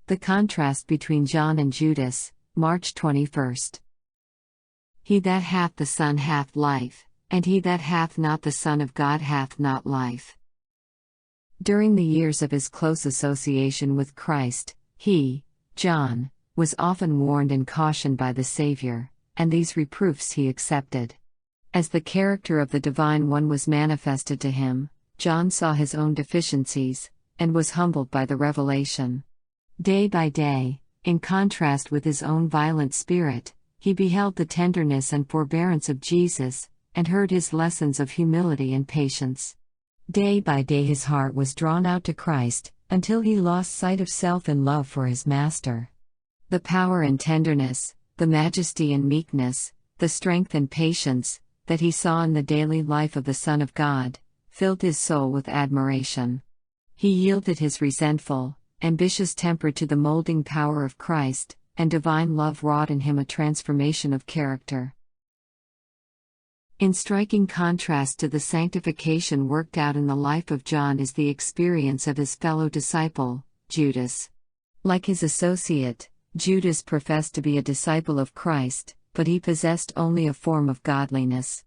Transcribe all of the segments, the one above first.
The contrast between John and Judas, March 21st. He that hath the Son hath life, and he that hath not the Son of God hath not life. During the years of his close association with Christ, he, John, was often warned and cautioned by the Savior, and these reproofs he accepted. As the character of the Divine One was manifested to him, John saw his own deficiencies, and was humbled by the revelation. Day by day, in contrast with his own violent spirit, he beheld the tenderness and forbearance of Jesus, and heard his lessons of humility and patience. Day by day his heart was drawn out to Christ, until he lost sight of self in love for his Master. The power and tenderness, the majesty and meekness, the strength and patience, that he saw in the daily life of the Son of God, filled his soul with admiration. He yielded his resentful, ambitious temper to the molding power of Christ, and divine love wrought in him a transformation of character. In striking contrast to the sanctification worked out in the life of John is the experience of his fellow disciple, Judas. Like his associate, Judas professed to be a disciple of Christ, but he possessed only a form of godliness.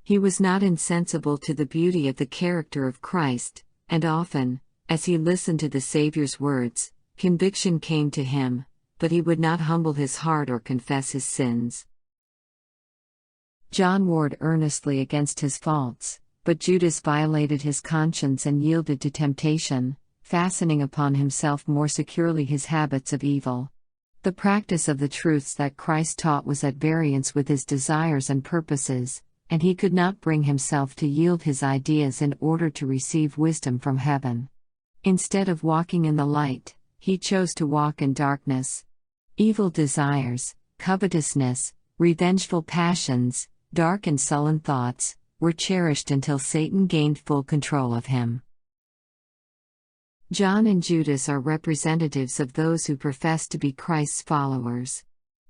He was not insensible to the beauty of the character of Christ, and often, as he listened to the Savior's words, conviction came to him, but he would not humble his heart or confess his sins. John warred earnestly against his faults, but Judas violated his conscience and yielded to temptation, fastening upon himself more securely his habits of evil. The practice of the truths that Christ taught was at variance with his desires and purposes, and he could not bring himself to yield his ideas in order to receive wisdom from heaven. Instead of walking in the light, he chose to walk in darkness. Evil desires, covetousness, revengeful passions, dark and sullen thoughts, were cherished until Satan gained full control of him. John and Judas are representatives of those who profess to be Christ's followers.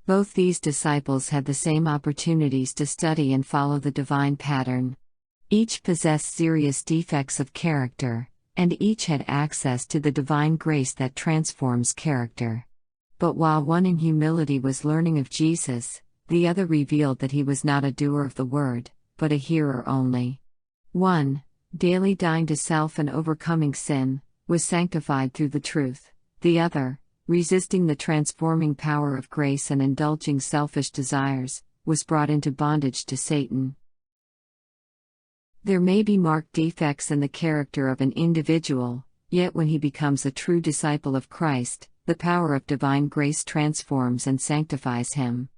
Both these disciples had the same opportunities to study and follow the divine pattern. Each possessed serious defects of character, and each had access to the divine grace that transforms character. But while one in humility was learning of Jesus, the other revealed that he was not a doer of the word, but a hearer only. One, daily dying to self and overcoming sin, was sanctified through the truth. The other, resisting the transforming power of grace and indulging selfish desires, was brought into bondage to Satan. There may be marked defects in the character of an individual, yet when he becomes a true disciple of Christ, the power of divine grace transforms and sanctifies him.